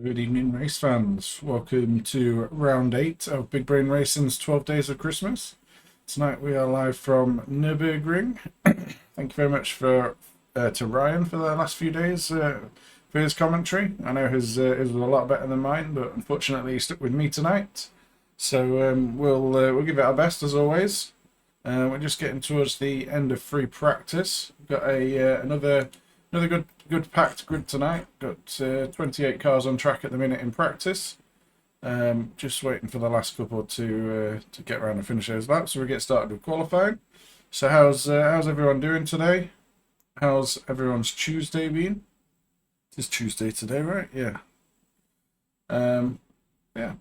Good evening, race fans. Welcome to round 8 of Big Brain Racing's 12 Days of Christmas. Tonight we are live from Nurburgring. Thank you very much to Ryan for the last few days for his commentary. I know his was a lot better than mine, but unfortunately he stuck with me tonight. So we'll give it our best as always. We're just getting towards the end of free practice. We've got another good packed grid tonight. Got 28 cars on track at the minute in practice. Just waiting for the last couple to get around and finish those laps, so we get started with qualifying. So how's everyone doing today? How's everyone's Tuesday been? It's Tuesday today, right? Yeah. Yeah.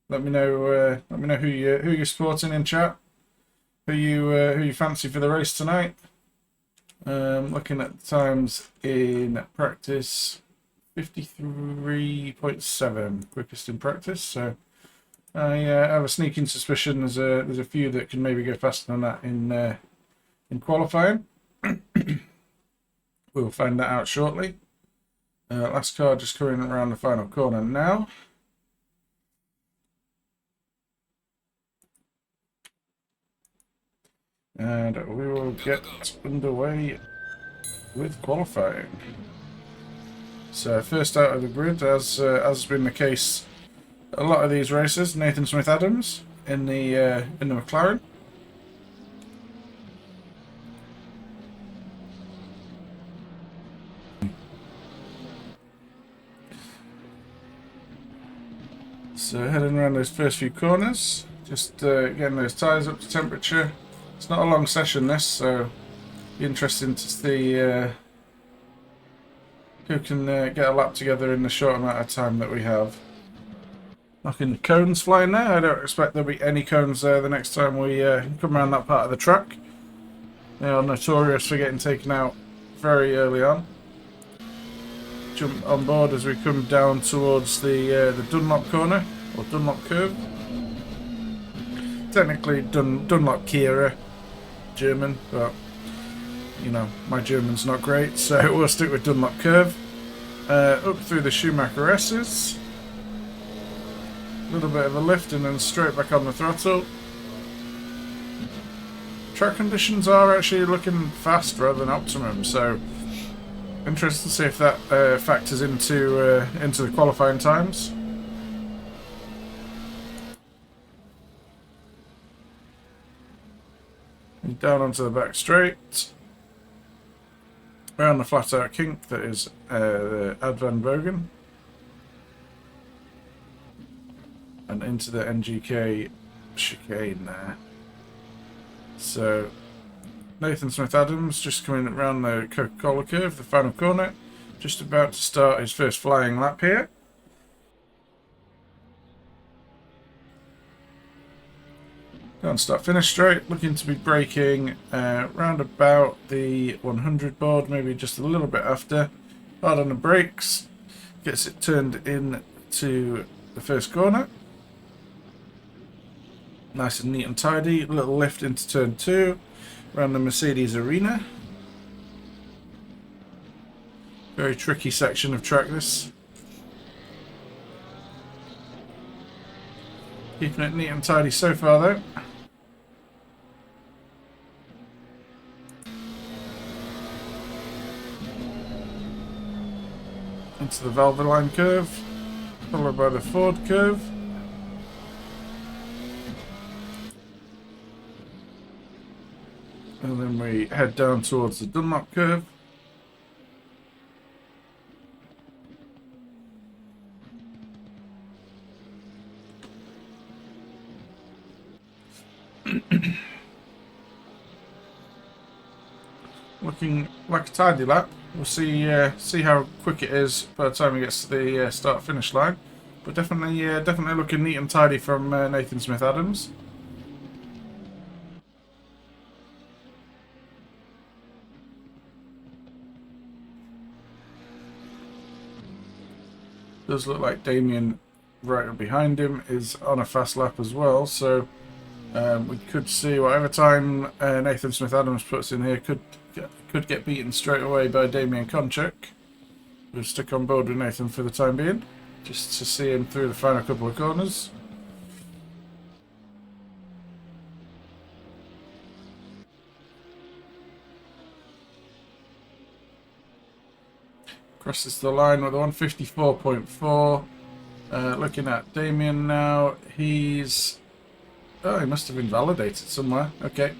Let me know who you're supporting in chat. Who you fancy for the race tonight? Looking at the times in practice, 53.7 quickest in practice. So I have a sneaking suspicion there's a few that can maybe go faster than that in qualifying. We'll find that out shortly. Last car just coming around the final corner now. And we will get underway with qualifying. So first out of the grid, as has been the case a lot of these races, Nathan Smith-Adams in the McLaren. So heading around those first few corners, just getting those tyres up to temperature. It's not a long session this, so be interesting to see who can get a lap together in the short amount of time that we have. Knocking cones flying there. I don't expect there'll be any cones there the next time we come around that part of the track. They are notorious for getting taken out very early on. Jump on board as we come down towards the Dunlop corner, or Dunlop curve. Technically Dunlop Kira. German, but you know, my German's not great, so we'll stick with Dunlop curve. Up through the Schumacher S's, a little bit of a lift and then straight back on the throttle. Track conditions are actually looking fast rather than optimum, so interested to see if that factors into the qualifying times. Down onto the back straight, around the flat out kink that is the Advan Bogen, and into the NGK chicane there. So Nathan Smith-Adams just coming around the Coca-Cola curve, the final corner, just about to start his first flying lap here. Don't start finish straight, looking to be braking round about the 100 board, maybe just a little bit after. Hard on the brakes, gets it turned in to the first corner. Nice and neat and tidy, little lift into turn 2, around the Mercedes arena. Very tricky section of track this. Keeping it neat and tidy so far though. Into the Valvoline curve, followed by the Ford curve. And then we head down towards the Dunlop curve. Looking like a tidy lap. We'll see how quick it is by the time it gets to the start-finish line. But definitely looking neat and tidy from Nathan Smith-Adams. Does look like Damien right behind him is on a fast lap as well, so we could see whatever time Nathan Smith-Adams puts in here could get beaten straight away by Damien Konchak. We'll stick on board with Nathan for the time being. just to see him through the final couple of corners. Crosses the line with a 154.4. Looking at Damien now, he's... Oh, he must have invalidated somewhere. Okay.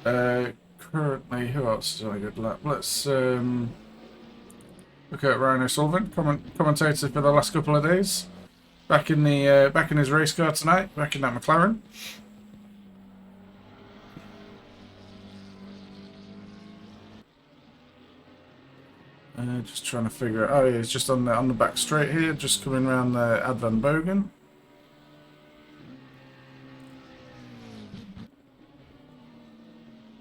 Currently, who else is on a good lap? Let's look at Ryan O'Sullivan, commentator for the last couple of days. Back in his race car tonight, back in that McLaren. Just trying to figure out. Oh, yeah, he's just on the back straight here, just coming around the Ad Van Bogen.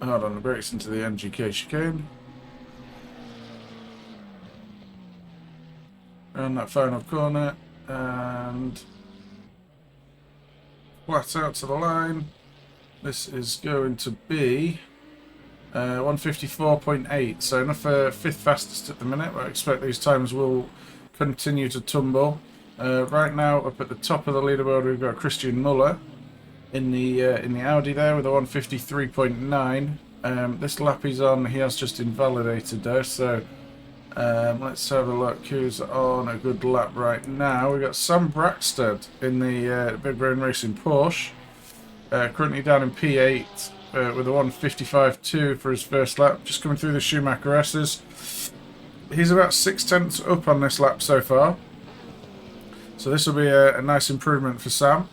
Hard on the brakes into the NGK chicane. Around that final corner and flat out to the line. This is going to be 154.8, so enough for 5th fastest at the minute, but I expect these times will continue to tumble. Right now, up at the top of the leaderboard, we've got Christian Muller in the Audi there with a 153.9. This lap he's on, he has just invalidated there, so let's have a look who's on a good lap right now. We've got Sam Braxted in the Big Brain Racing Porsche, currently down in P8. With a 155.2 for his first lap, just coming through the Schumacher S's. He's about 0.6 up on this lap so far, so this will be a nice improvement for Sam.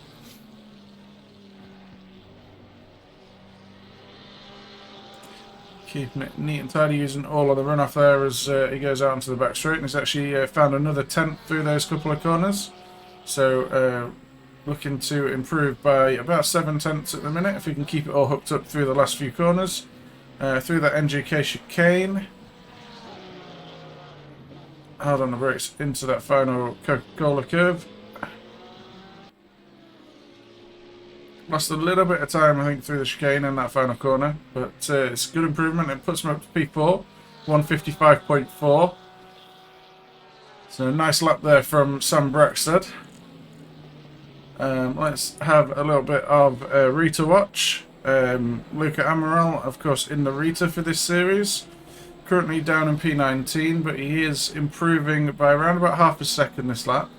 Keeping it neat and tidy, using all of the runoff there as he goes out onto the back straight, and he's actually found another 10th through those couple of corners. So looking to improve by about 0.7 at the minute, if we can keep it all hooked up through the last few corners. Through that NGK chicane. Hard on the brakes into that final Coca-Cola curve. Lost a little bit of time, I think, through the chicane in that final corner, but it's a good improvement. It puts him up to P4, 155.4. So a nice lap there from Sam Braxted. Let's have a little bit of Rita watch. Luca Amaral, of course, in the Rita for this series. Currently down in P19, but he is improving by around about half a second this lap.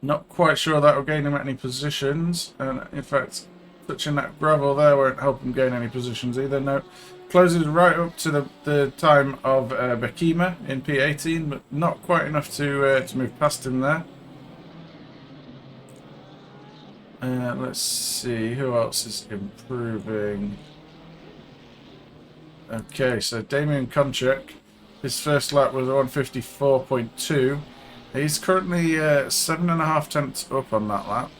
Not quite sure that will gain him any positions, and in fact, touching that gravel there won't help him gain any positions either. No, closes right up to the time of Bekima in P18, but not quite enough to move past him there. Let's see, who else is improving? Okay, so Damian Konchak, his first lap was 154.2. He's currently 7.5 up on that lap.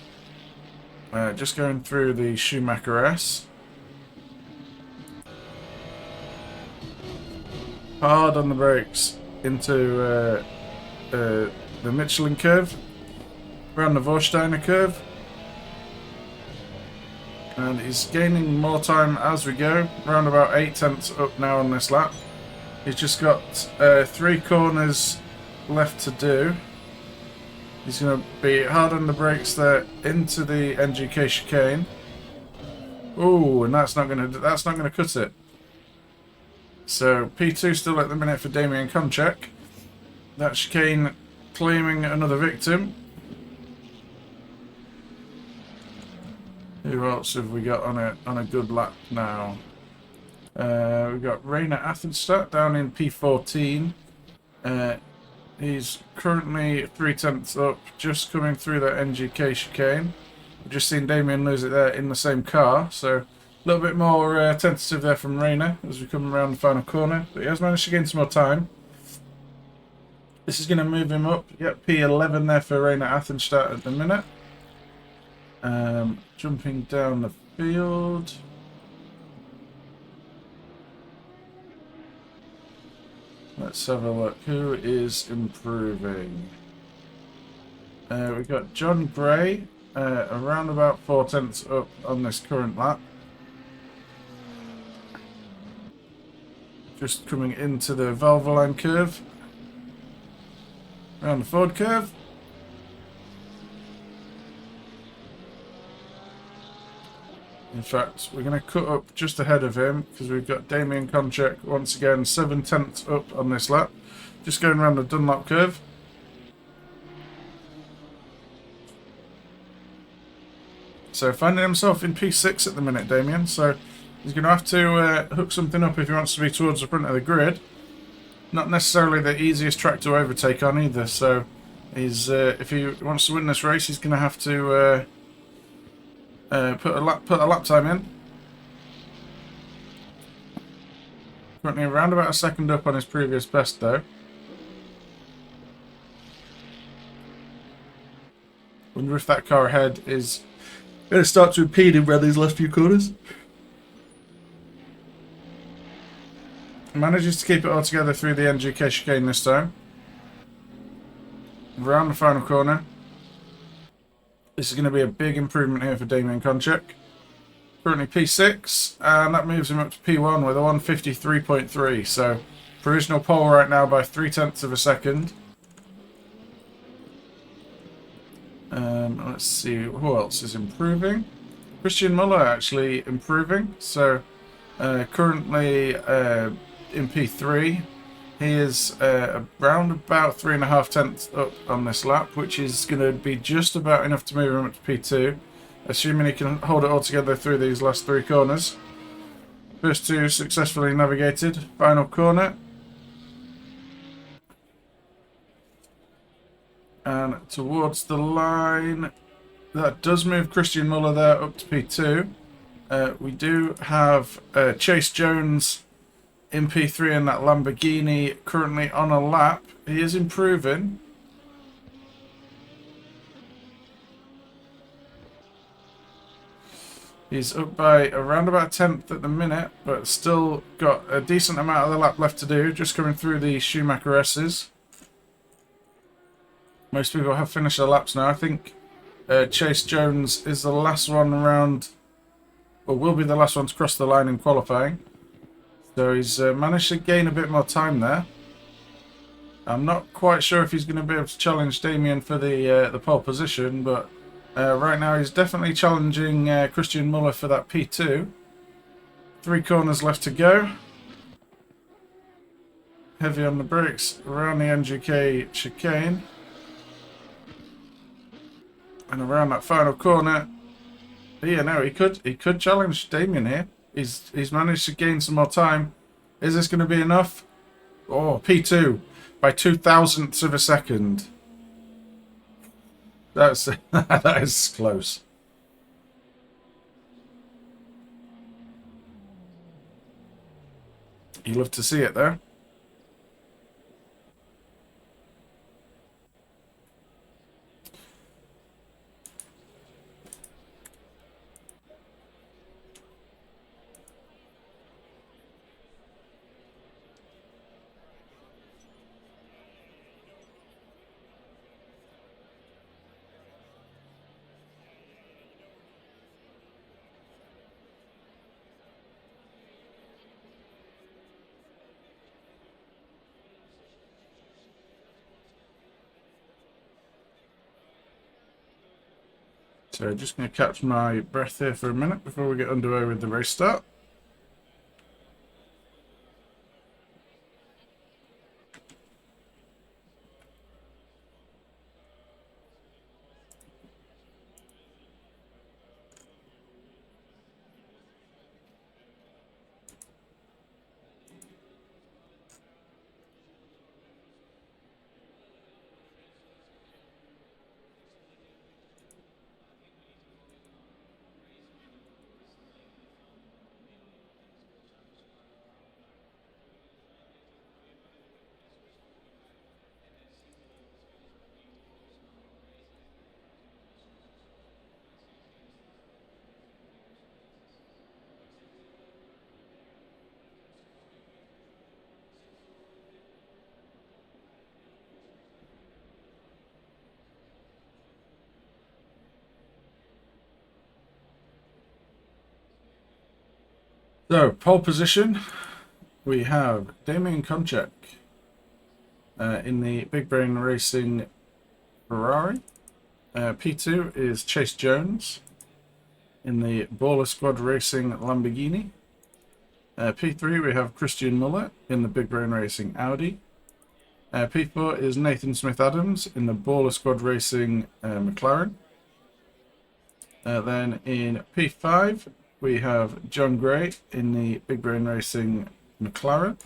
Just going through the Schumacher S. Hard on the brakes into the Michelin curve, around the Vorsteiner curve. And he's gaining more time as we go, around about 0.8 up now on this lap. He's just got 3 corners left to do. He's going to be hard on the brakes there into the NGK chicane. Ooh, and that's not going to cut it. So P2 still at the minute for Damian Konchak. That chicane claiming another victim. Who else have we got on a good lap now? We've got Rainer Athenstadt down in P14. He's currently 0.3 up, just coming through that NGK chicane. We've just seen Damien lose it there in the same car, so a little bit more tentative there from Rainer as we come around the final corner. But he has managed to gain some more time. This is going to move him up. Yep, P11 there for Rainer Athenstadt at the minute. Jumping down the field. Let's have a look. Who is improving? We've got John Gray, around about 0.4 up on this current lap. Just coming into the Valvoline curve. Around the forward curve. In fact, we're going to cut up just ahead of him because we've got Damien Konchak once again 7/10 up on this lap. Just going around the Dunlop curve. So finding himself in P6 at the minute, Damien. So he's going to have to hook something up if he wants to be towards the front of the grid. Not necessarily the easiest track to overtake on either. So he's if he wants to win this race, he's going to have to put a lap time in. Currently around about a second up on his previous best though. Wonder if that car ahead is going to start to impede him around these last few corners. Manages to keep it all together through the NGK chicane this time. Around the final corner. This is going to be a big improvement here for Damien Konchak. Currently P6, and that moves him up to P1 with a 153.3. So provisional pole right now by 0.3 of a second. Let's see who else is improving. Christian Muller actually improving. So currently in P3. He is around about 3.5 up on this lap, which is going to be just about enough to move him up to P2, assuming he can hold it all together through these last 3 corners. First 2 successfully navigated. Final corner. And towards the line, that does move Christian Muller there up to P2. We do have Chase Jones in P3 in that Lamborghini currently on a lap. He is improving. He's up by around about 10th at the minute, but still got a decent amount of the lap left to do, just coming through the Schumacher S's. Most people have finished their laps now. I think Chase Jones is the last one around, or will be the last one to cross the line in qualifying. So he's managed to gain a bit more time there. I'm not quite sure if he's going to be able to challenge Damien for the pole position, but right now he's definitely challenging Christian Muller for that P2. 3 corners left to go. Heavy on the brakes around the NGK chicane. And around that final corner. Yeah, no, he could challenge Damien here. He's managed to gain some more time. Is this going to be enough? Oh, P2 by 0.002 of a second. That's that is close. You love to see it there. So just going to catch my breath here for a minute before we get underway with the race start. So, pole position, we have Damien Konchak. in the Big Brain Racing Ferrari. P2 is Chase Jones in the Baller Squad Racing Lamborghini. P3 we have Christian Muller in the Big Brain Racing Audi. P4 is Nathan Smith-Adams in the Baller Squad Racing McLaren. Then in P5 we have John Gray in the Big Brain Racing McLaren.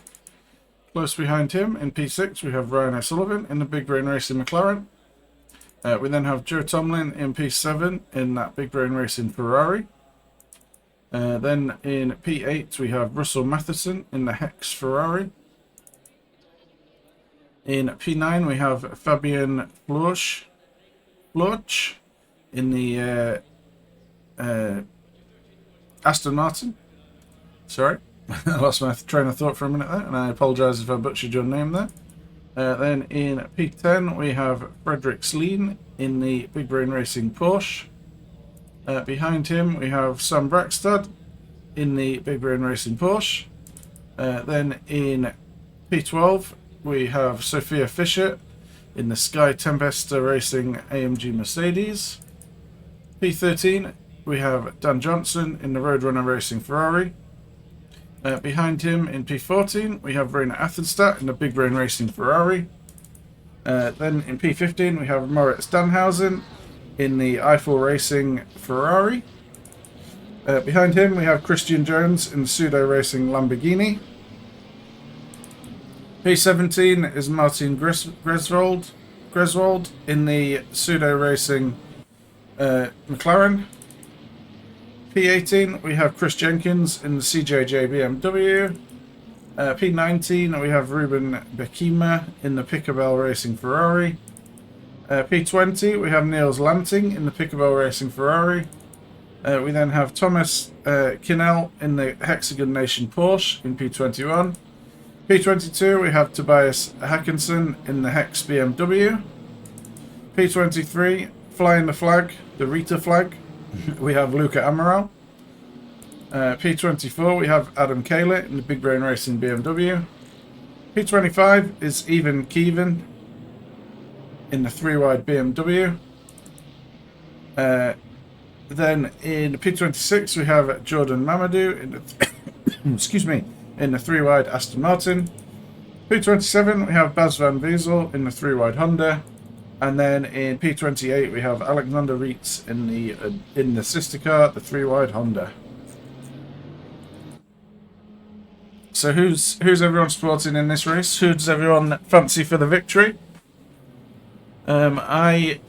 Close behind him in P6 we have Ryan O'Sullivan in the Big Brain Racing McLaren. We then have Joe Tomlin in P7 in that Big Brain Racing Ferrari. Then in P8 we have Russell Matheson in the Hex Ferrari. In P9 we have Fabian Florch in the Aston Martin. Sorry, I lost my train of thought for a minute there, and I apologise if I butchered your name there. Then in P10 we have Frederick Sleen in the Big Brain Racing Porsche. Behind him we have Sam Braxton in the Big Brain Racing Porsche. Then in P12 we have Sophia Fisher in the Sky Tempesta Racing AMG Mercedes. P13 we have Dan Johnson in the Roadrunner Racing Ferrari. Behind him in P14 we have Rainer Athenstadt in the Big Brain Racing Ferrari. Then in P15 we have Moritz Danhausen in the Eiffel Racing Ferrari. Behind him we have Christian Jones in the Pseudo Racing Lamborghini. P17 is Martin Greswold in the Pseudo Racing McLaren. P18 we have Chris Jenkins in the CJJ BMW. P19 we have Ruben Bekima in the Picabel Racing Ferrari. P20 we have Niels Lanting in the Picabel Racing Ferrari. We then have Thomas Kinnell in the Hexagon Nation Porsche in P21. P22 we have Tobias Hackinson in the Hex BMW. P23 flying the flag, the Rita flag, we have Luca Amaral. P24 we have Adam Kaler in the Big Brain Racing BMW. P25 is Evan Keevan in the 3-wide BMW. Then in P26 we have Jordan Mamadou in the excuse me, in the 3-wide Aston Martin. P27 we have Baz van Wezel in the 3-wide Honda. And then in P28 we have Alexander Reitz in the sister car, the 3-wide Honda. So who's everyone supporting in this race? Who does everyone fancy for the victory? I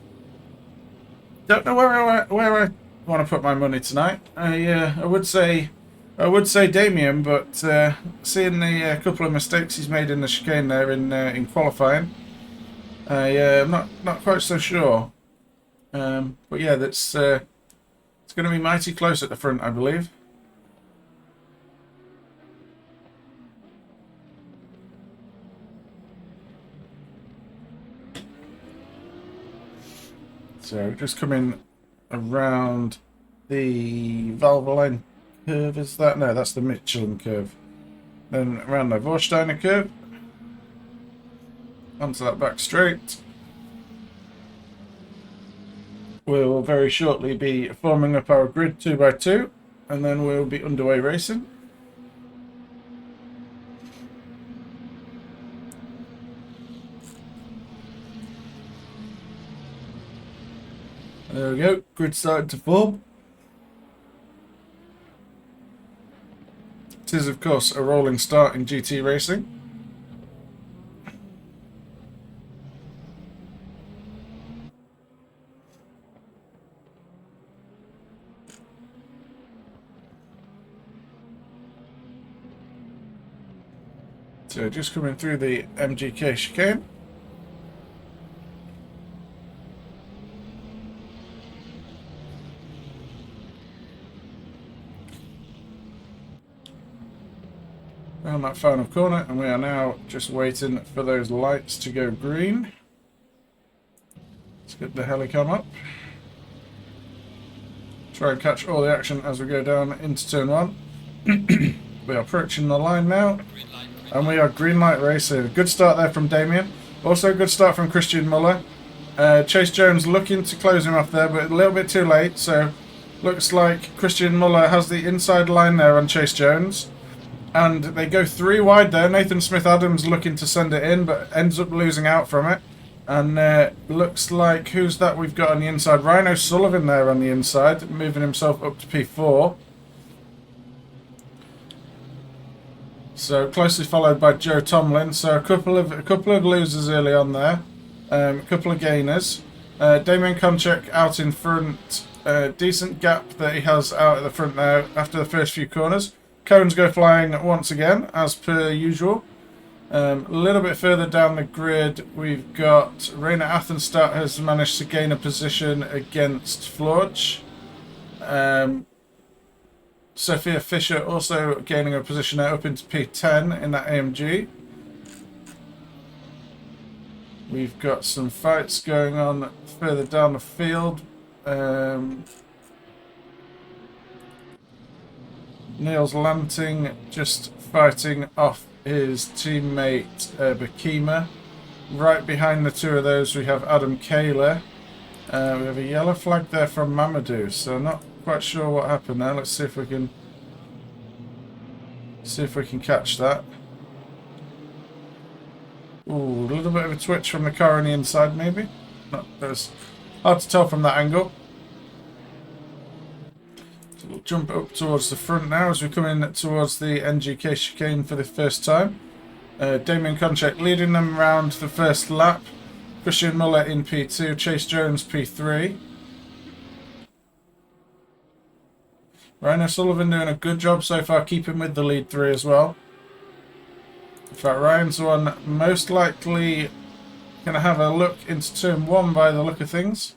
don't know where I want to put my money tonight. I would say Damien, but seeing the couple of mistakes he's made in the chicane there in qualifying, I'm not quite so sure. But yeah, it's going to be mighty close at the front, I believe. So just coming around the Valvoline curve, is that? No, that's the Michelin curve. Then around the Vorsteiner curve. Onto that back straight. We'll very shortly be forming up our grid 2x2, and then we'll be underway racing. There we go, grid starting to form. It is of course a rolling start in GT racing. So just coming through the MGK chicane. Around that final corner, and we are now just waiting for those lights to go green. Let's get the helicam up. Try and catch all the action as we go down into turn 1. We are approaching the line now, and we are green light racing. Good start there from Damien. Also a good start from Christian Muller. Chase Jones looking to close him off there, but a little bit too late. So looks like Christian Muller has the inside line there on Chase Jones. And they go 3 wide there. Nathan Smith-Adams looking to send it in, but ends up losing out from it. And looks like, who's that we've got on the inside? Ryan O'Sullivan there on the inside, moving himself up to P4. So closely followed by Joe Tomlin. So a couple of losers early on there, a couple of gainers. Damien Konchak out in front. Decent gap that he has out at the front now after the first few corners. Cones go flying once again, as per usual. A little bit further down the grid, we've got Raina Athenstadt has managed to gain a position against Florch. Sophia Fisher also gaining a position there up into P10 in that AMG. We've got some fights going on further down the field. Niels Lanting just fighting off his teammate Bakima. Right behind the two of those we have Adam Kaler. We have a yellow flag there from Mamadou, so not quite sure what happened there. Let's see if we can catch that. Ooh, a little bit of a twitch from the car on the inside maybe. It's hard to tell from that angle. So we'll jump up towards the front now as we come in towards the NGK chicane for the first time. Damien Konchak leading them around the first lap. Christian Muller in P2, Chase Jones P3. Ryan O'Sullivan doing a good job so far, keeping with the lead 3 as well. In fact, Ryan's the one most likely going to have a look into turn 1 by the look of things.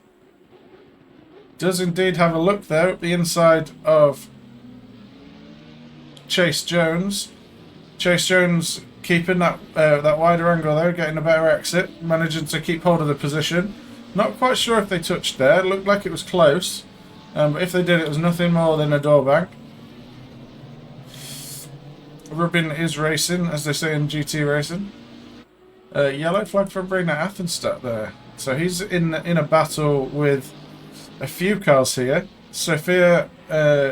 Does indeed have a look there at the inside of Chase Jones. Chase Jones keeping that wider angle there, getting a better exit, managing to keep hold of the position. Not quite sure if they touched there. It looked like it was close. But if they did, it was nothing more than a door bank. Rubin is racing, as they say in GT racing. Yellow flag for Raina Athenstadt there. So he's in a battle with a few cars here. Sophia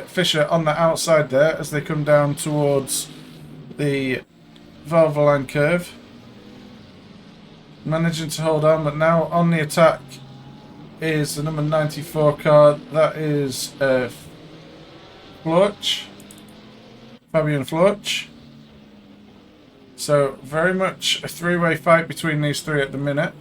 Fisher on the outside there as they come down towards the Valvoline curve. Managing to hold on, but now on the attack is the number 94 car. That is Florch. Fabian Florch. So very much a 3-way fight between these 3 at the minute.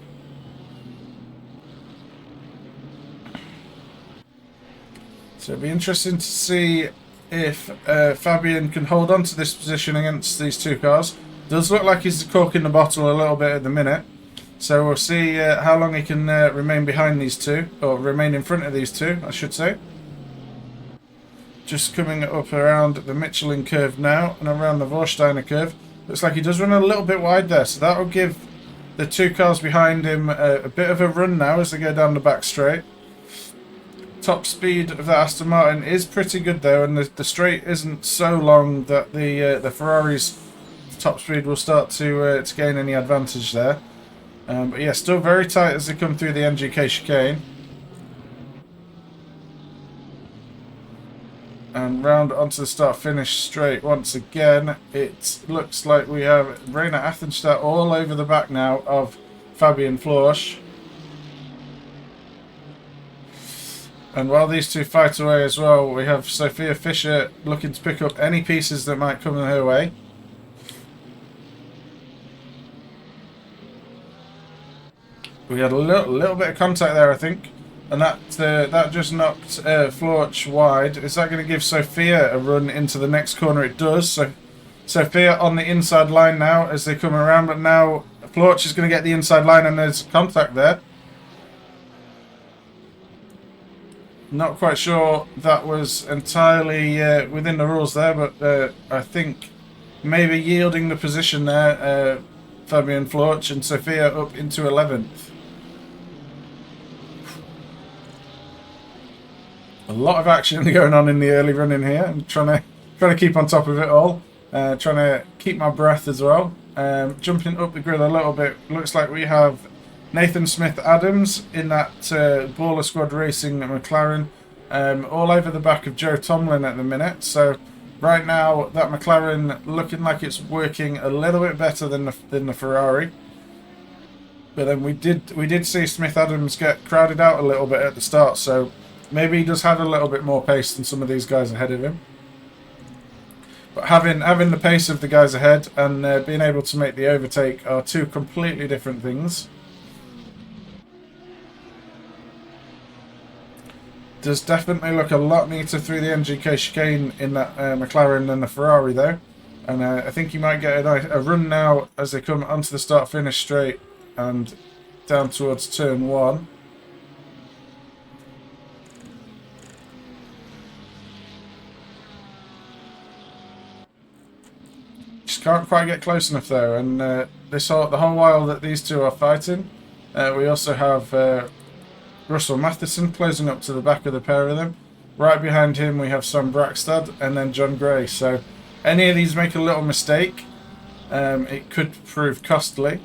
So it'll be interesting to see if Fabian can hold on to this position against these 2 cars. Does look like he's corking the bottle a little bit at the minute. So we'll see how long he can remain behind these 2, or remain in front of these 2, I should say. Just coming up around the Michelin curve now, and around the Vorsteiner curve. Looks like he does run a little bit wide there, so that will give the 2 cars behind him a bit of a run now as they go down the back straight. Top speed of the Aston Martin is pretty good though, and the straight isn't so long that the Ferrari's top speed will start to gain any advantage there. But yeah, still very tight as they come through the NGK chicane. And round onto the start-finish straight once again. It looks like we have Raina Athenstadt all over the back now of Fabian Florch. And while these 2 fight away as well, we have Sophia Fisher looking to pick up any pieces that might come her way. We had a little bit of contact there, I think, and that just knocked Florch wide. Is that going to give Sophia a run into the next corner? It does. So Sophia on the inside line now as they come around, but now Florch is going to get the inside line, and there's contact there. Not quite sure that was entirely within the rules there, but I think maybe yielding the position there, Fabian Florch and Sophia up into 11th. A lot of action going on in the early running here. I'm trying to keep on top of it all. Trying to keep my breath as well. Jumping up the grid a little bit, looks like we have Nathan Smith-Adams in that Baller Squad Racing McLaren, all over the back of Joe Tomlin at the minute. So right now that McLaren looking like it's working a little bit better than the Ferrari. But then we did see Smith-Adams get crowded out a little bit at the start, so maybe he does have a little bit more pace than some of these guys ahead of him. But having the pace of the guys ahead and being able to make the overtake are two completely different things. Does definitely look a lot neater through the NGK chicane in that McLaren than the Ferrari though. And I think he might get a run now as they come onto the start-finish straight and down towards turn 1. Just can't quite get close enough though, and the whole while that these two are fighting, we also have Russell Matheson closing up to the back of the pair of them. Right behind him we have Sam Brackstad and then John Gray. So any of these make a little mistake, it could prove costly.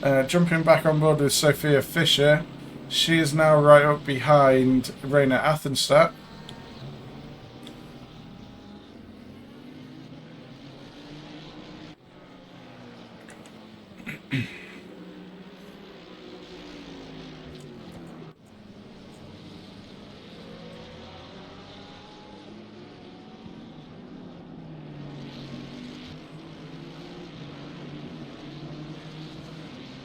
Jumping back on board with Sophia Fisher, she is now right up behind Raina Athenstadt.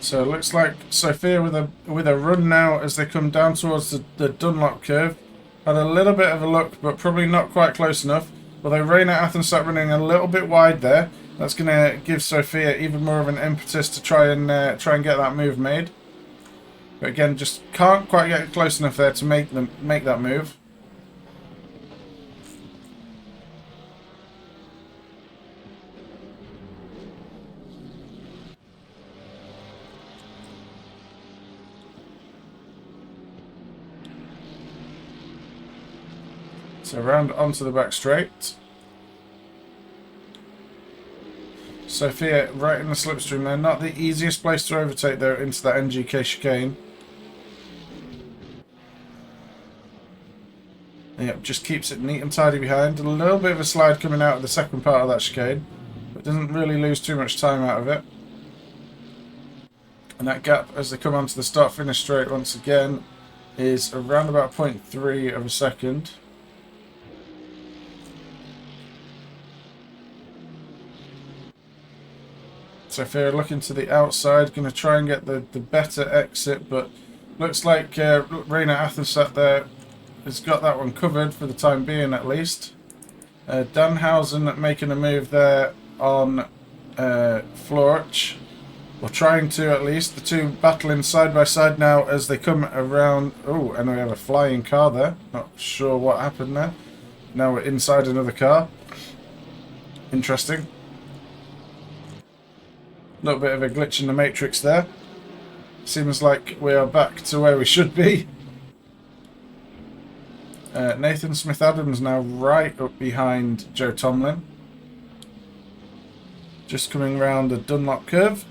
So it looks like Sophia with a run now as they come down towards the Dunlop curve. Had a little bit of a look, but probably not quite close enough. Although Raina Athenstadt running a little bit wide there, that's going to give Sophia even more of an impetus to try and get that move made. But again, just can't quite get close enough there to make that move. So round onto the back straight. Sophia right in the slipstream there. Not the easiest place to overtake though into that NGK chicane. Yep, just keeps it neat and tidy behind. A little bit of a slide coming out of the second part of that chicane, but doesn't really lose too much time out of it. And that gap as they come onto the start-finish straight once again is around about 0.3 of a second. Sophia looking to the outside, going to try and get the better exit, but looks like Raina Athenstadt there has got that one covered for the time being at least. Danhausen making a move there on Florch, or trying to at least. The two battling side by side now as they come around. Oh, and we have a flying car there. Not sure what happened there. Now we're inside another car. Interesting. A little bit of a glitch in the matrix there. Seems like we are back to where we should be. Nathan Smith-Adams now right up behind Joe Tomlin. Just coming round the Dunlop curve.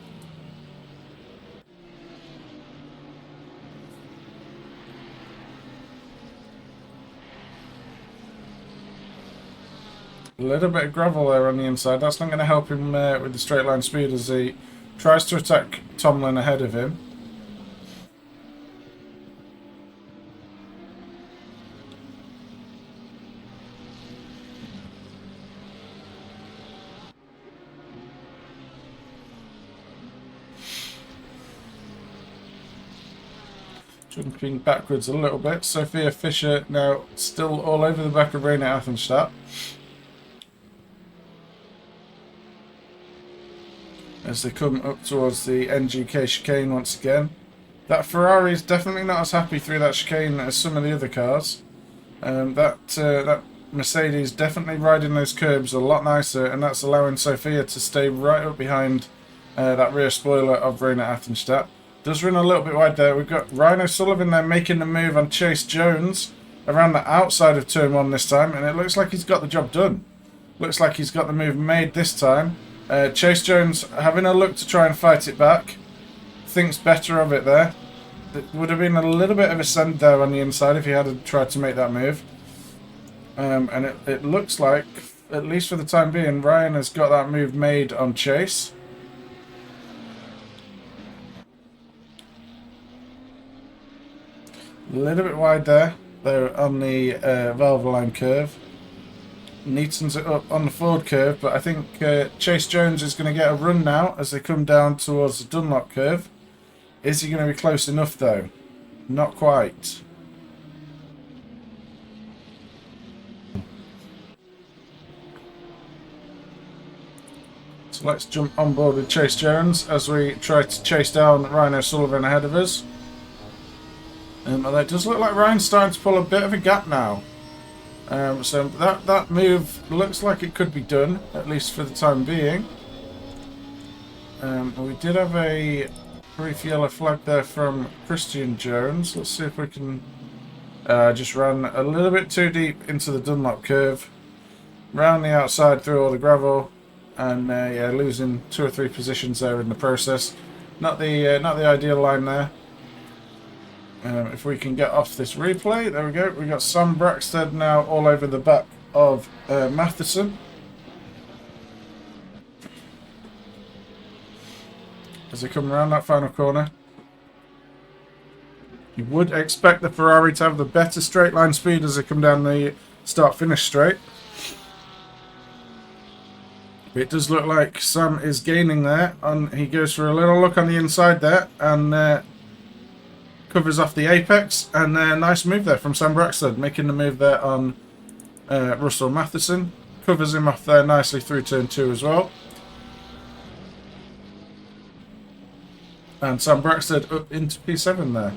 A little bit of gravel there on the inside. That's not going to help him with the straight line speed as he tries to attack Tomlin ahead of him. Jumping backwards a little bit. Sophia Fisher now still all over the back of Raina Athenstadt. As they come up towards the NGK chicane once again. That Ferrari is definitely not as happy through that chicane as some of the other cars. That Mercedes definitely riding those curbs a lot nicer, and that's allowing Sophia to stay right up behind that rear spoiler of Raina Athenstadt. Does run a little bit wide there. We've got Ryan O'Sullivan there making the move on Chase Jones around the outside of turn 1 this time, and it looks like he's got the job done. Looks like he's got the move made this time. Chase Jones having a look to try and fight it back. Thinks better of it there. It would have been a little bit of a send there on the inside if he had tried to make that move. And it looks like, at least for the time being, Ryan has got that move made on Chase. A little bit wide there. They're on the Valvoline curve. Neatens it up on the forward curve, but I think Chase Jones is going to get a run now as they come down towards the Dunlop curve. Is he going to be close enough though? Not quite. So let's jump on board with Chase Jones as we try to chase down Ryan O'Sullivan ahead of us. Although it does look like Ryan's starting to pull a bit of a gap now. So that move looks like it could be done, at least for the time being. We did have a brief yellow flag there from Christian Jones. Let's see if we can just run a little bit too deep into the Dunlop curve. Round the outside through all the gravel. And yeah, losing 2 or 3 positions there in the process. Not the ideal line there. If we can get off this replay, there we go. We got Sam Braxted now all over the back of Matheson. As they come around that final corner. You would expect the Ferrari to have the better straight line speed as they come down the start-finish straight. But it does look like Sam is gaining there. He goes for a little look on the inside there and covers off the apex. And nice move there from Sam Braxted, making the move there on Russell Matheson. Covers him off there nicely through turn 2 as well. And Sam Braxted up into P7 there.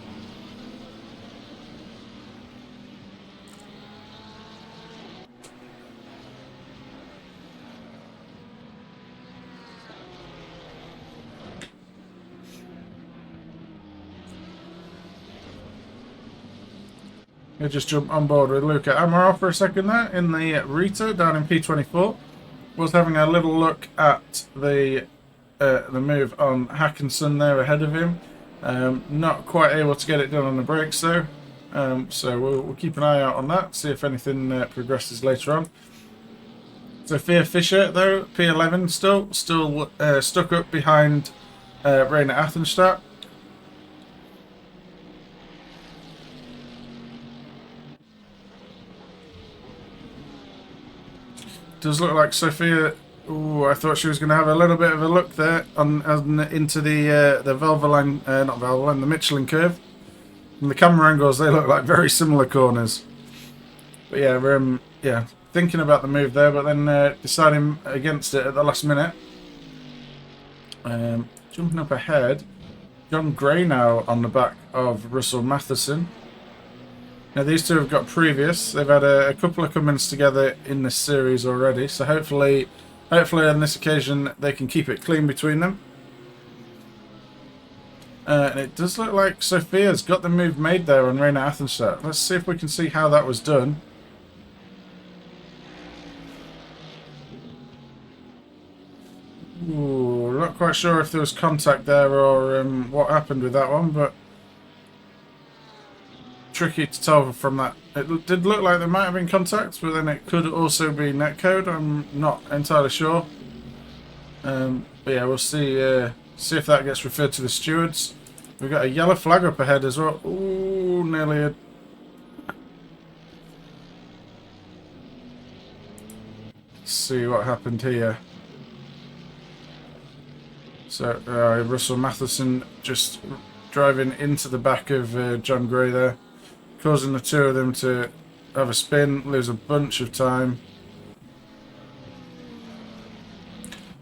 We'll just jump on board with Luca Amaral for a second there in the Rita down in P24. Was having a little look at the move on Hackinson there ahead of him. Not quite able to get it done on the brakes though. So we'll keep an eye out on that, see if anything progresses later on. Sophia Fisher though, P11 still stuck up behind Rainer Athenstadt. Does look like Sophia. Ooh, I thought she was going to have a little bit of a look there into the Valvoline, not Valvoline, the Michelin curve. From the camera angles, they look like very similar corners. But yeah, we're thinking about the move there, but then deciding against it at the last minute. Jumping up ahead, John Gray now on the back of Russell Matheson. Now these two have got previous. They've had a couple of come-ins together in this series already, so hopefully on this occasion they can keep it clean between them. And it does look like Sophia's got the move made there on Rainer Athenstadt. Let's see if we can see how that was done. Ooh, not quite sure if there was contact there or what happened with that one, but tricky to tell from that. It did look like there might have been contact, but then it could also be netcode. I'm not entirely sure. But yeah, we'll see if that gets referred to the stewards. We've got a yellow flag up ahead as well. Ooh, nearly a... Let's see what happened here. So Russell Matheson just driving into the back of John Gray there, causing the two of them to have a spin, lose a bunch of time.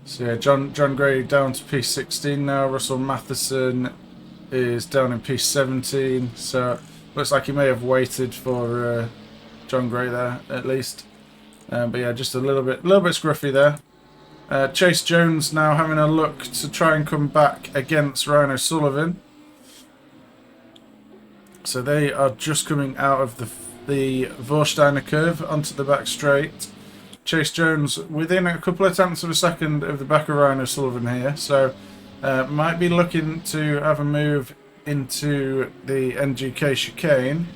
So yeah, John Gray down to P16 now. Russell Matheson is down in P17. So looks like he may have waited for John Gray there at least. But yeah, just a little bit scruffy there. Chase Jones now having a look to try and come back against Ryan O'Sullivan. So they are just coming out of the Vorsteiner curve onto the back straight. Chase Jones within a couple of tenths of a second of the back of Ryan O'Sullivan here, so might be looking to have a move into the NGK chicane.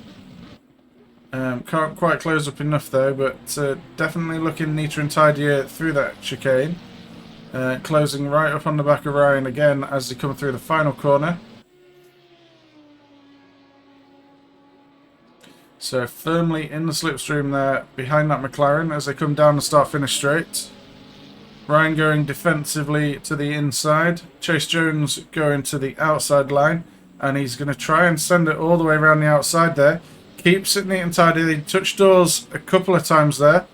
Can't quite close up enough though, but definitely looking neater and tidier through that chicane. Closing right up on the back of Ryan again as they come through the final corner. So firmly in the slipstream there behind that McLaren as they come down the start-finish straight. Ryan going defensively to the inside. Chase Jones going to the outside line. And he's going to try and send it all the way around the outside there. Keeps it neat and tidy. He touched doors a couple of times there.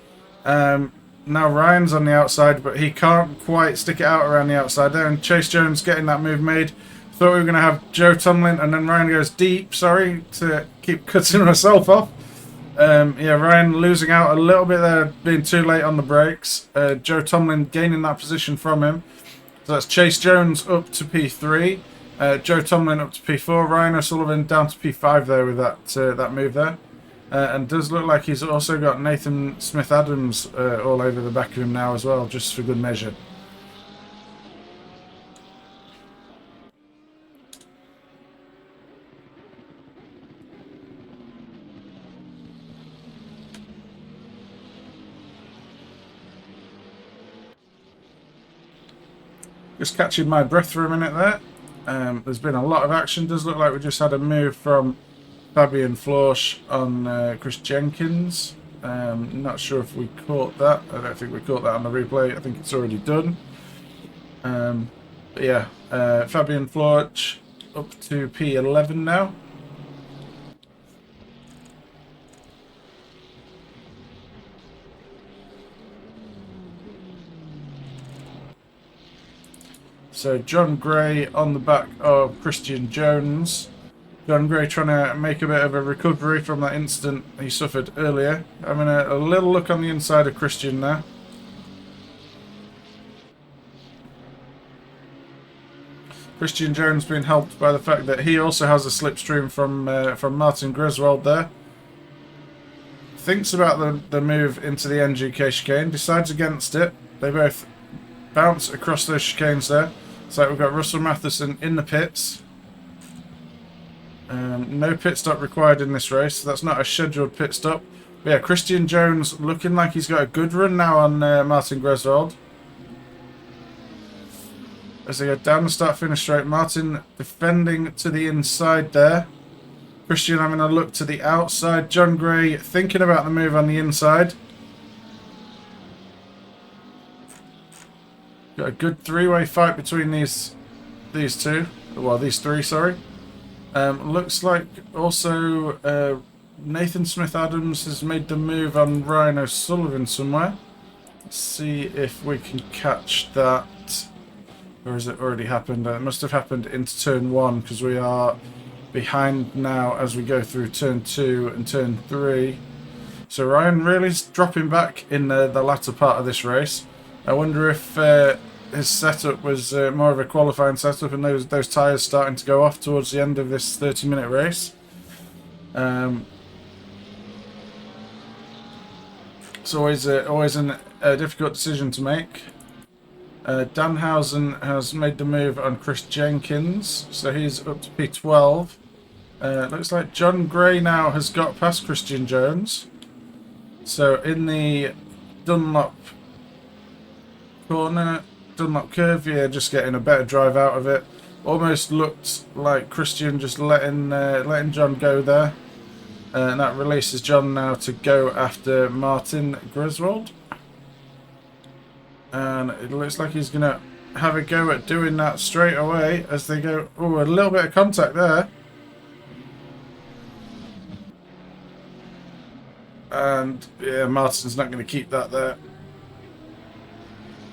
Now Ryan's on the outside, but he can't quite stick it out around the outside there. And Chase Jones getting that move made. Thought we were going to have Joe Tomlin, and then Ryan goes deep. Sorry to keep cutting myself off. Yeah, Ryan losing out a little bit there, being too late on the brakes. Joe Tomlin gaining that position from him. So that's Chase Jones up to P3. Joe Tomlin up to P4. Ryan O'Sullivan down to P5 there with that move there. And does look like he's also got Nathan Smith-Adams all over the back of him now as well, just for good measure. Just catching my breath for a minute there. There's been a lot of action. Does look like we just had a move from Fabian Florsch on Chris Jenkins. Not sure if we caught that. I don't think we caught that on the replay. I think it's already done. But yeah, Fabian Florsch up to P11 now. So John Gray on the back of Christian Jones. John Gray trying to make a bit of a recovery from that incident he suffered earlier. Having a little look on the inside of Christian there. Christian Jones being helped by the fact that he also has a slipstream from Martin Griswold there. Thinks about the move into the NGK chicane, decides against it. They both bounce across those chicanes there. So we've got Russell Matheson in the pits. No pit stop required in this race. So that's not a scheduled pit stop. But yeah, Christian Jones looking like he's got a good run now on Martin Griswold. As they go down the start-finish straight, Martin defending to the inside there. Christian having a look to the outside. John Gray thinking about the move on the inside. Got a good three-way fight between these two. Well, these three, sorry. Looks like also Nathan Smith-Adams has made the move on Ryan O'Sullivan somewhere. Let's see if we can catch that. Or has it already happened? It must have happened into turn 1 because we are behind now as we go through turn 2 and turn 3. So Ryan really is dropping back in the latter part of this race. I wonder if his setup was more of a qualifying setup and those tyres starting to go off towards the end of this 30-minute race. It's always a difficult decision to make. Danhausen has made the move on Chris Jenkins, so he's up to P12. Looks like John Gray now has got past Christian Jones. So in the Dunlop corner, Dunlop curve, yeah, just getting a better drive out of it. Almost looked like Christian just letting John go there. And that releases John now to go after Martin Griswold. And it looks like he's going to have a go at doing that straight away as they go. Oh, a little bit of contact there. And yeah, Martin's not going to keep that there.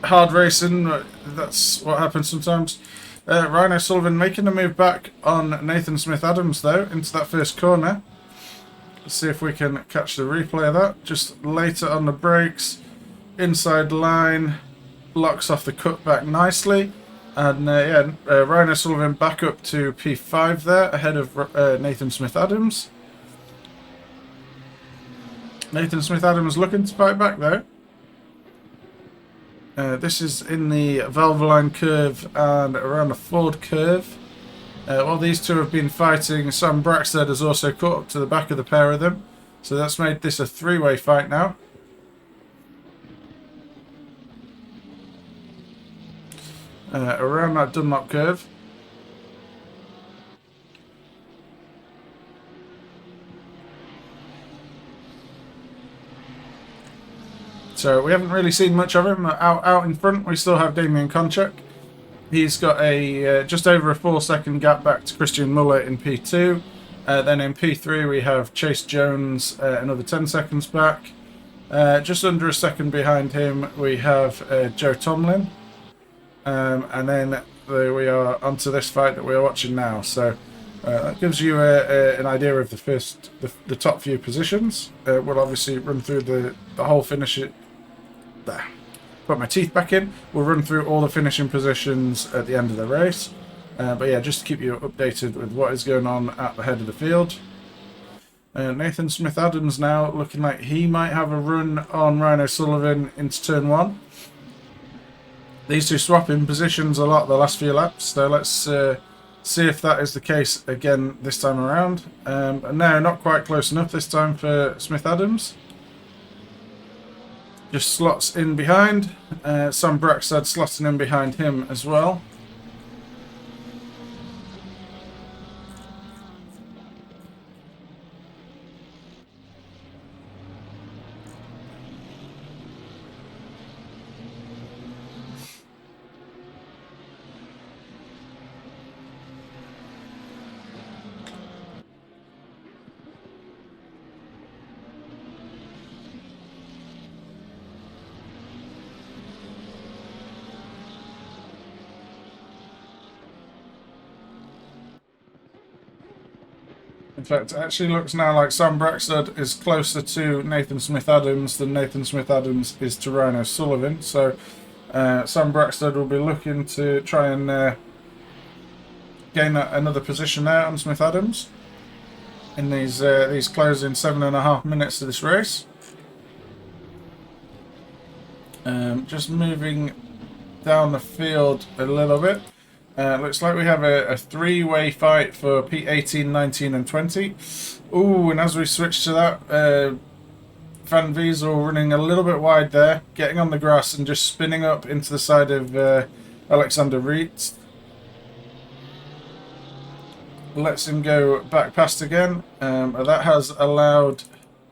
Hard racing, that's what happens sometimes. Ryan O'Sullivan making the move back on Nathan Smith-Adams though, into that first corner. Let's see if we can catch the replay of that. Just later on the brakes, inside line, locks off the cutback nicely. And yeah, Ryan O'Sullivan back up to P5 there, ahead of Nathan Smith-Adams. Nathan Smith-Adams looking to fight back though. This is in the Valvoline curve and around the Ford curve. While these two have been fighting, Sam Braxted has also caught up to the back of the pair of them. So that's made this a three-way fight now. Around that Dunlop curve. So we haven't really seen much of him. Out in front, we still have Damien Konchak. He's got a just over a 4-second gap back to Christian Muller in P2. Then in P3 we have Chase Jones, another 10 seconds back. Just under a second behind him we have Joe Tomlin. And then we are onto this fight that we are watching now. So that gives you an idea of the top few positions. We'll obviously run through the whole finish. There. Put my teeth back in. We'll run through all the finishing positions at the end of the race. But yeah, just to keep you updated with what is going on at the head of the field. Nathan Smith-Adams now looking like he might have a run on Ryan O'Sullivan into turn 1. These two swap in positions a lot the last few laps, so let's see if that is the case again this time around. And no, not quite close enough this time for Smith-Adams. Just slots in behind. Sam Braxted slotting in behind him as well. In fact, it actually looks now like Sam Braxted is closer to Nathan Smith-Adams than Nathan Smith-Adams is to Ryan O'Sullivan. So Sam Braxted will be looking to try and gain another position there on Smith-Adams in these closing 7.5 minutes of this race. Just moving down the field a little bit. Looks like we have a three-way fight for P18, 19 and 20. Ooh, and as we switch to that, Van Wiesel running a little bit wide there, getting on the grass and just spinning up into the side of Alexander Reitz. Lets him go back past again. That has allowed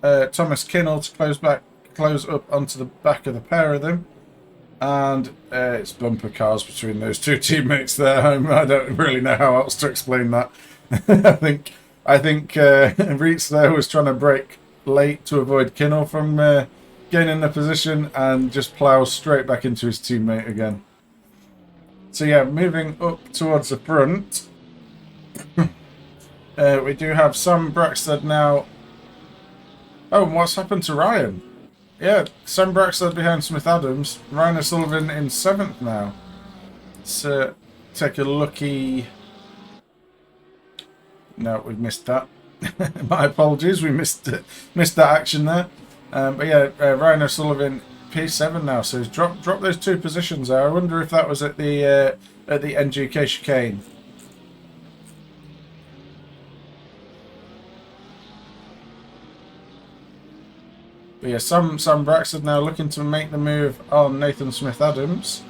Thomas Kinnell to close up onto the back of the pair of them. And it's bumper cars between those two teammates there. I don't really know how else to explain that. I think Reitz there was trying to brake late to avoid Kinnell from gaining the position and just plows straight back into his teammate again. So yeah, moving up towards the front, we do have Sam Braxted now. Oh, and what's happened to Ryan? Yeah, Sam Braxted behind Smith-Adams. Ryan O'Sullivan in 7th now. Let's take a looky. No, we've missed that. My apologies, we missed that action there. But yeah, Ryan O'Sullivan P7 now, so he's dropped those 2 positions there. I wonder if that was at the NGK chicane. But yeah, Sam Braxted now looking to make the move on Nathan Smith-Adams.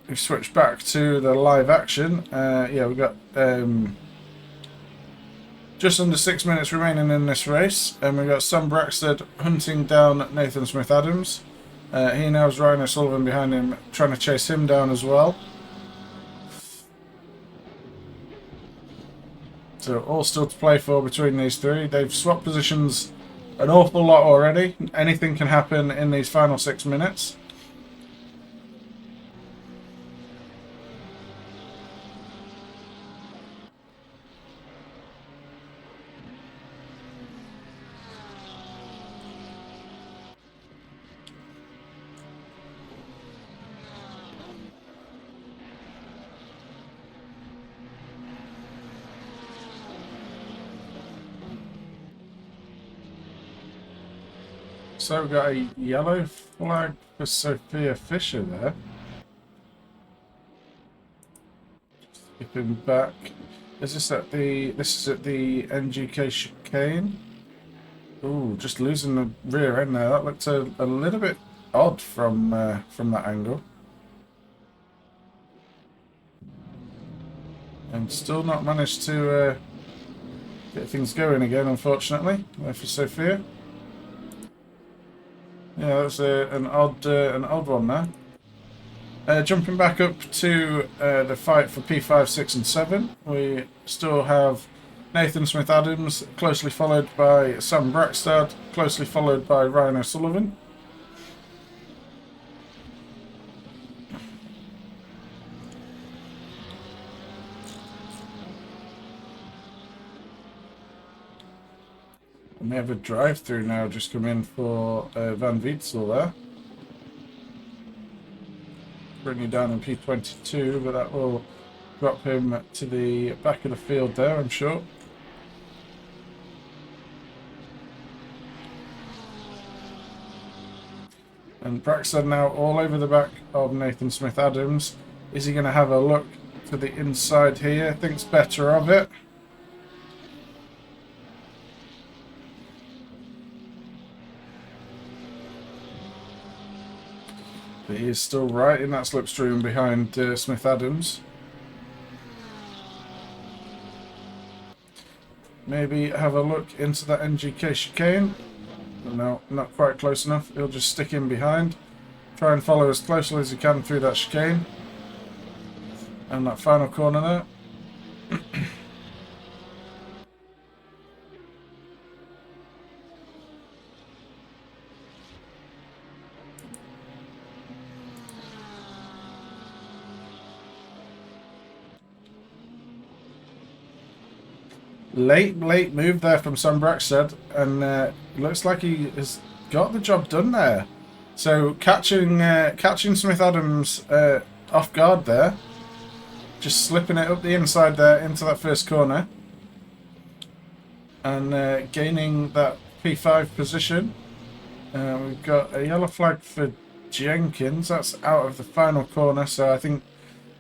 We've switched back to the live action. Yeah, we've got just under 6 minutes remaining in this race, and we've got Sam Braxted hunting down Nathan Smith-Adams. He now has Ryan O'Sullivan behind him, trying to chase him down as well. So all still to play for between these 3. They've swapped positions an awful lot already. Anything can happen in these final 6 minutes. So we've got a yellow flag for Sophia Fisher there. Skipping back. Is this at the... This is at the NGK chicane. Ooh, just losing the rear end there. That looked a little bit odd from that angle. And still not managed to get things going again, unfortunately, there for Sophia. Yeah, that's an odd one there. Jumping back up to the fight for P5, 6 and 7, we still have Nathan Smith-Adams, closely followed by Sam Brackstad, closely followed by Ryan O'Sullivan. We have a drive-through now just come in for Van Weetzel there. Bring you down in P22, but that will drop him to the back of the field there, I'm sure. And Braxton now all over the back of Nathan Smith-Adams. Is he going to have a look to the inside here? Thinks better of it. But he is still right in that slipstream behind Smith-Adams. Maybe have a look into that NGK chicane. No, not quite close enough. He'll just stick in behind. Try and follow as closely as he can through that chicane. And that final corner there. Late move there from Sam Brackstead, and looks like he has got the job done there. So catching Smith-Adams off guard there, just slipping it up the inside there into that first corner, and gaining that P5 position. We've got a yellow flag for Jenkins. That's out of the final corner, so I think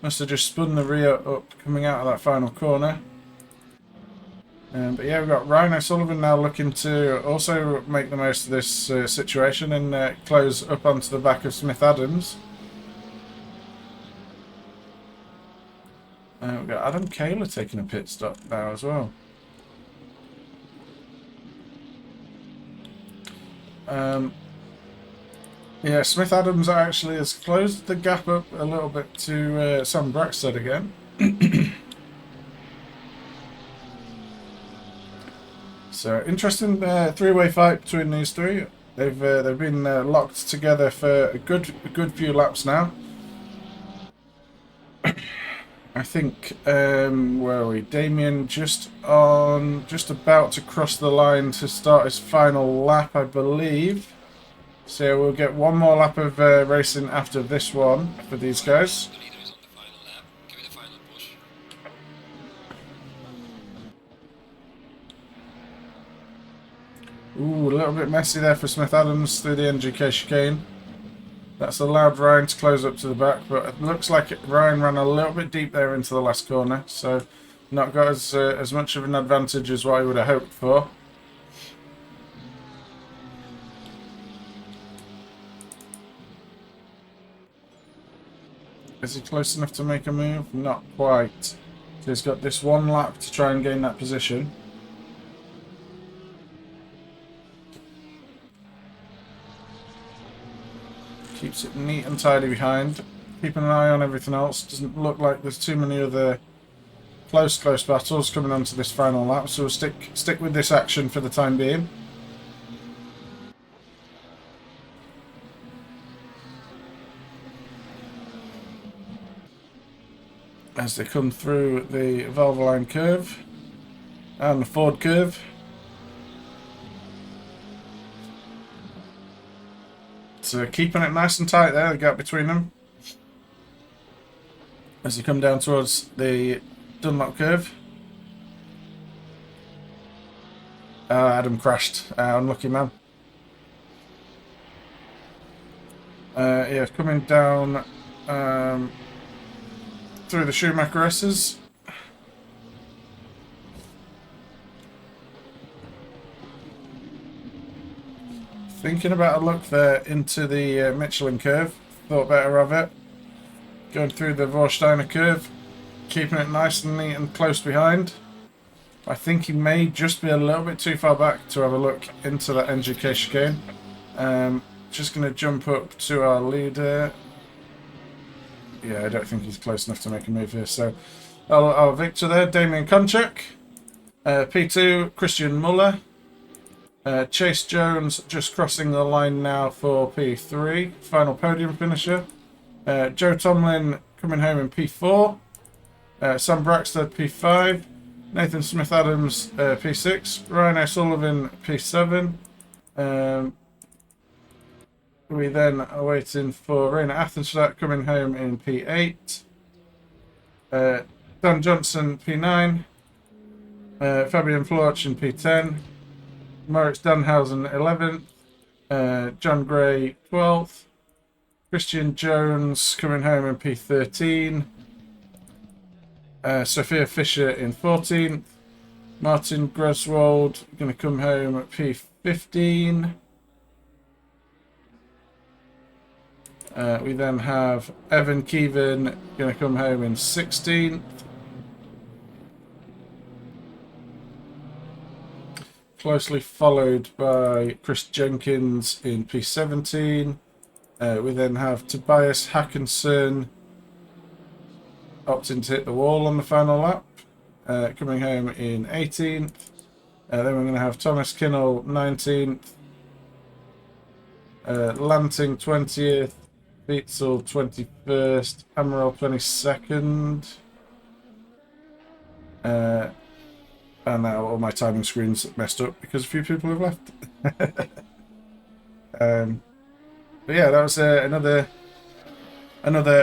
must have just spun the rear up coming out of that final corner. But yeah, we've got Ryan O'Sullivan now looking to also make the most of this situation and close up onto the back of Smith-Adams. We've got Adam Kaler taking a pit stop now as well. Yeah, Smith-Adams actually has closed the gap up a little bit to Sam Brackstead again. So interesting three-way fight between these three. They've been locked together for a good few laps now. I think where are we? Damien just about to cross the line to start his final lap, I believe. So we'll get one more lap of racing after this one for these guys. Ooh, a little bit messy there for Smith-Adams through the NGK chicane. That's allowed Ryan to close up to the back, but it looks like Ryan ran a little bit deep there into the last corner, so not got as much of an advantage as what I would have hoped for. Is he close enough to make a move? Not quite. So he's got this one lap to try and gain that position. Keeps it neat and tidy behind. Keeping an eye on everything else. Doesn't look like there's too many other close battles coming onto this final lap, so we'll stick with this action for the time being. As they come through the Valvoline curve and the Ford curve. So keeping it nice and tight there, the gap between them. As you come down towards the Dunlop curve. Adam crashed. Unlucky man. Yeah, coming down through the Schumacher S's. Thinking about a look there into the Michelin curve. Thought better of it. Going through the Vorsteiner curve. Keeping it nice and neat and close behind. I think he may just be a little bit too far back to have a look into that NGK chicane. Just going to jump up to our leader. Yeah, I don't think he's close enough to make a move here. So our victor there, Damien Konchak. P2, Christian Muller. Chase Jones just crossing the line now for P3, final podium finisher. Joe Tomlin coming home in P4. Sam Braxton P5. Nathan Smith-Adams P6. Ryan O'Sullivan P7. We then are waiting for Raina Athenstadt coming home in P8. Dan Johnson P9. Fabian Florch in P10. Moritz Danhausen 11th. John Gray 12th. Christian Jones coming home in P13. Sophia Fisher in 14th. Martin Greswold going to come home at P15. We then have Evan Keevan going to come home in 16th. Closely followed by Chris Jenkins in P17. We then have Tobias Hackinson opting to hit the wall on the final lap, coming home in 18th. Then we're going to have Thomas Kinnell 19th. Lanting 20th. Beetzel 21st. Amaral 22nd. And now all my timing screens messed up because a few people have left. But yeah, that was another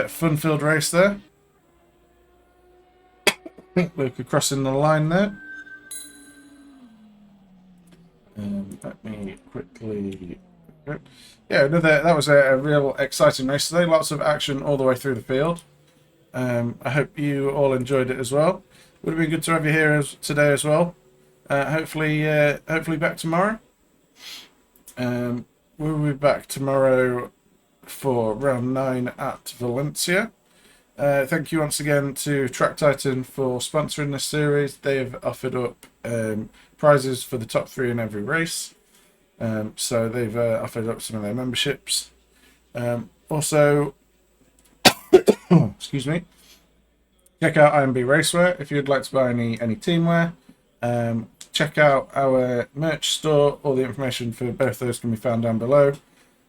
fun-filled race there. Luca crossing the line there. Let me quickly. Yeah, that was a real exciting race today. Lots of action all the way through the field. I hope you all enjoyed it as well. Would have been good to have you here today as well. Hopefully back tomorrow. We'll be back tomorrow for round 9 at Valencia. Thank you once again to Track Titan for sponsoring this series. They've offered up prizes for the top 3 in every race. So they've offered up some of their memberships. Also, excuse me. Check out IMB Racewear if you'd like to buy any teamwear. Check out our merch store. All the information for both those can be found down below.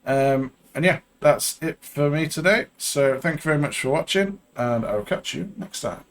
And yeah, that's it for me today. So thank you very much for watching, and I'll catch you next time.